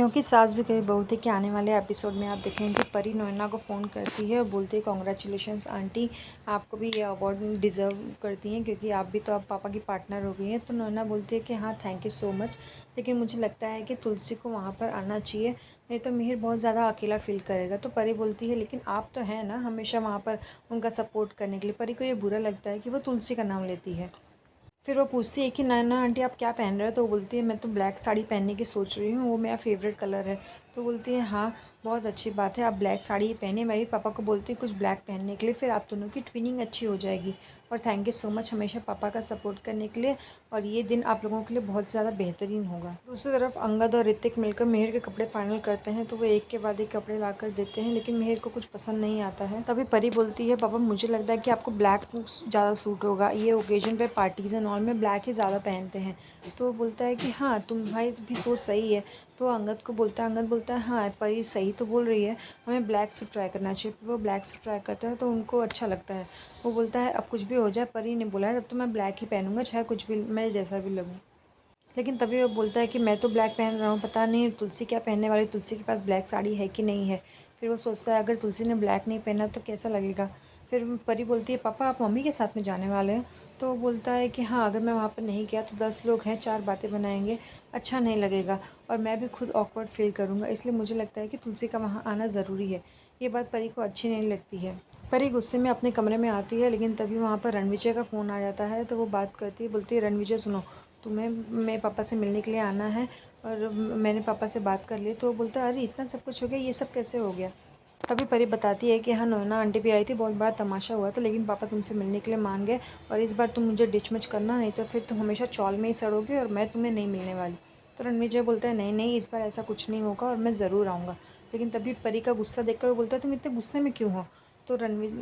क्योंकि सास भी कभी बहू थी कि आने वाले एपिसोड में आप देखेंगे कि परी नोएना को फ़ोन करती है और बोलती है कॉन्ग्रेचुलेशंस आंटी, आपको भी ये अवार्ड डिज़र्व करती हैं क्योंकि आप भी तो अब पापा की पार्टनर हो गई हैं। तो नोएना बोलती है कि हाँ थैंक यू सो मच, लेकिन मुझे लगता है कि तुलसी को वहाँ पर आना चाहिए, नहीं तो मिहिर बहुत ज़्यादा अकेला फील करेगा। तो परी बोलती है लेकिन आप तो हैं ना हमेशा वहाँ पर उनका सपोर्ट करने के लिए। परी को ये बुरा लगता है कि वो तुलसी का नाम लेती है। फिर वो पूछती है कि नैना आंटी आप क्या पहन रहे हो। तो वो बोलती है मैं तो ब्लैक साड़ी पहनने की सोच रही हूँ, वो मेरा फेवरेट कलर है। तो बोलती है हाँ बहुत अच्छी बात है, आप ब्लैक साड़ी ही पहने। मैं भी पापा को बोलती हूँ कुछ ब्लैक पहनने के लिए, फिर आप दोनों की ट्विनिंग अच्छी हो जाएगी। और थैंक यू सो मच हमेशा पापा का सपोर्ट करने के लिए, और ये दिन आप लोगों के लिए बहुत ज़्यादा बेहतरीन होगा। दूसरी तरफ अंगद और ऋतिक मिलकर मिहिर के कपड़े फाइनल करते हैं। तो वो एक के बाद एक कपड़े ला कर देते हैं, लेकिन मिहिर को कुछ पसंद नहीं आता है। तभी परी बोलती है पापा मुझे लगता है कि आपको ब्लैक ज़्यादा सूट होगा, ये ओकेजन पे पार्टीज़ एंड ऑल में ब्लैक ही ज़्यादा पहनते हैं। तो बोलता है कि हाँ तुम भाई भी सोच सही है। तो अंगद को बोलता है, अंगद बोलता है हाँ परी सही तो बोल रही है, हमें ब्लैक सूट ट्राई करना चाहिए। फिर वो ब्लैक सूट ट्राई करता है तो उनको अच्छा लगता है। वो बोलता है अब कुछ भी हो जाए, परी ने बोला है तब तो मैं ब्लैक ही पहनूंगा, चाहे कुछ भी मैं जैसा भी लगूँ। लेकिन तभी वो बोलता है कि मैं तो ब्लैक पहन रहा हूँ, पता नहीं तुलसी क्या पहनने वाली, तुलसी के पास ब्लैक साड़ी है कि नहीं है। फिर वो सोचता है अगर तुलसी ने ब्लैक नहीं पहना तो कैसा लगेगा। फिर परी बोलती है पापा आप मम्मी के साथ में जाने वाले हैं। तो वो बोलता है कि हाँ अगर मैं वहाँ पर नहीं गया तो 10 लोग हैं, 4 बातें बनाएंगे, अच्छा नहीं लगेगा और मैं भी खुद ऑकवर्ड फील करूँगा, इसलिए मुझे लगता है कि तुलसी का वहाँ आना ज़रूरी है। ये बात परी को अच्छी नहीं लगती है। परी गुस्से में अपने कमरे में आती है, लेकिन तभी वहाँ पर रणविजय का फ़ोन आ जाता है। तो वो बात करती है, बोलती है रणविजय सुनो, तुम्हें मेरे पापा से मिलने के लिए आना है और मैंने पापा से बात कर ली। तो वो बोलता है अरे इतना सब कुछ हो गया, ये सब कैसे हो गया। तभी परी बताती है कि हाँ नोना आंटी भी आई थी, बहुत बड़ा तमाशा हुआ था, लेकिन पापा तुमसे मिलने के लिए मान गए और इस बार तुम मुझे डिच मच करना, नहीं तो फिर तुम हमेशा चौल में ही सड़ोगे और मैं तुम्हें नहीं मिलने वाली। तो रणविजय बोलता है नहीं नहीं इस बार ऐसा कुछ नहीं होगा और मैं ज़रूर आऊँगा। लेकिन तभी परी का गुस्सा देखकर वो बोलता है तुम इतने गुस्से में क्यों हो। तो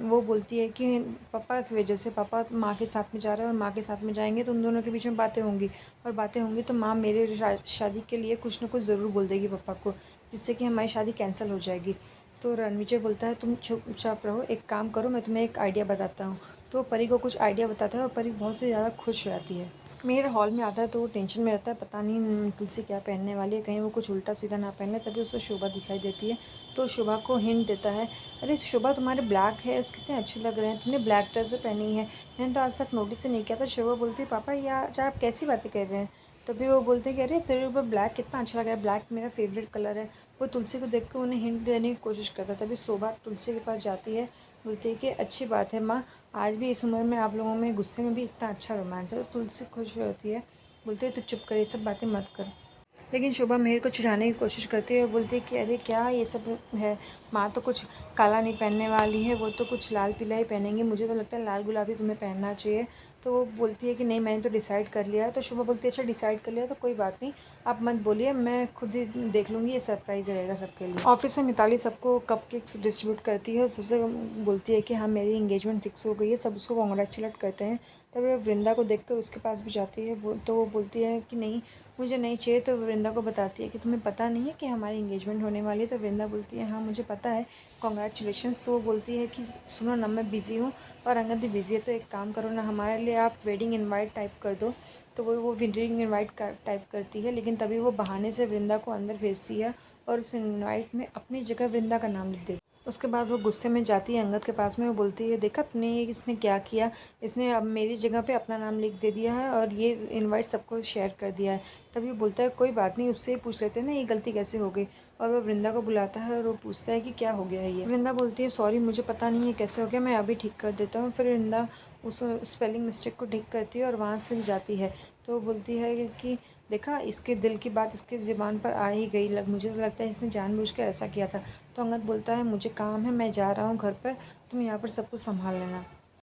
वो बोलती है कि पापा की वजह से, पापा माँ के साथ में जा रहे हैं और माँ के साथ में जाएंगे तो उन दोनों के बीच में बातें होंगी, और बातें होंगी तो माँ मेरे शादी के लिए कुछ ना कुछ ज़रूर बोल देगी पापा को, जिससे कि हमारी शादी कैंसिल हो जाएगी। तो रणविजय बोलता है तुम चुपचाप रहो, एक काम करो मैं तुम्हें एक आइडिया बताता हूँ। तो परी को कुछ आइडिया बताता है और परी बहुत से ज़्यादा खुश हो जाती है। मिहिर हॉल में आता है तो वो टेंशन में रहता है, पता नहीं तुलसी क्या पहनने वाली है, कहीं वो कुछ उल्टा सीधा ना पहन ले। तभी उसे शोभा दिखाई देती है। तो शोभा को हिंट देता है, अरे शोभा तुम्हारे ब्लैक हेयर्स कितने अच्छे लग रहे हैं, तुमने ब्लैक ड्रेस पहनी है, मैंने तो आज तक नोटिस ही नहीं किया था। शोभा बोलती है पापा यार आप कैसी बातें कर रहे हैं। तभी वो बोलते हैं कि अरे तेरे ऊपर ब्लैक कितना अच्छा लग रहा है, ब्लैक मेरा फेवरेट कलर है। वो तुलसी को देख कर उन्हें हिंट देने की कोशिश करता है। तभी शोभा तुलसी के पास जाती है, बोलती है कि अच्छी बात है माँ, आज भी इस उम्र में आप लोगों में गुस्से में भी इतना अच्छा रोमांस है। तो तुलसी खुश होती है, बोलती है तो चुप कर, ये सब बातें मत कर। लेकिन शोभा मिहिर को चिढ़ाने की कोशिश करती है, बोलती है कि अरे क्या ये सब है, माँ तो कुछ काला नहीं पहनने वाली है, वो तो कुछ लाल पीला ही पहनेंगी, मुझे तो लगता है लाल गुलाबी तुम्हें पहनना चाहिए। तो वो बोलती है कि नहीं मैंने तो डिसाइड कर लिया है। तो शोभा बोलती है अच्छा डिसाइड कर लिया तो कोई बात नहीं, आप मत बोलिए, मैं खुद ही देख लूँगी, ये सरप्राइज़ रहेगा सबके लिए। ऑफिस में मिताली सबको कपकेक्स डिस्ट्रीब्यूट करती है और सबसे बोलती है कि हाँ मेरी इंगेजमेंट फिक्स हो गई है, सब उसको कॉन्ग्रेचुलेट करते हैं। तभी वो वृंदा को देखकर उसके पास भी जाती है, तो वो बोलती है कि नहीं मुझे नहीं चाहिए। तो वृंदा को बताती है कि तुम्हें पता नहीं है कि हमारी इंगेजमेंट होने वाली है। तो वृंदा बोलती है हाँ मुझे पता है, कॉन्ग्रेचुलेशंस। तो वो बोलती है कि सुनो ना मैं बिज़ी हूँ और अंगद भी बिज़ी है, तो एक काम करो ना हमारे लिए आप वेडिंग इनवाइट टाइप कर दो। तो वो वेडिंग इनवाइट टाइप करती है, लेकिन तभी वो बहाने से वृंदा को अंदर भेजती है और उस इनवाइट में अपनी जगह वृंदा का नाम लिख देती है। उसके बाद वो गुस्से में जाती है अंगद के पास में, वो बोलती है देखा तुमने इसने क्या किया, इसने अब मेरी जगह पे अपना नाम लिख दे दिया है और ये इनवाइट सबको शेयर कर दिया है। तभी वो बोलता है कोई बात नहीं, उससे पूछ लेते हैं ना ये गलती कैसे हो गई। और वो वृंदा को बुलाता है और वो पूछता है कि क्या हो गया है ये। वृंदा बोलती है सॉरी मुझे पता नहीं है कैसे हो गया, मैं अभी ठीक कर देता हूँ। फिर वृंदा उस स्पेलिंग मिस्टेक को ठीक करती है और वहाँ से जाती है। तो वो बोलती है कि देखा इसके दिल की बात इसके ज़ुबान पर आ ही गई, मुझे तो लगता है इसने जानबूझ कर ऐसा किया था। तो अंगद बोलता है मुझे काम है, मैं जा रहा हूँ घर पर, तुम यहाँ पर सब कुछ संभाल लेना।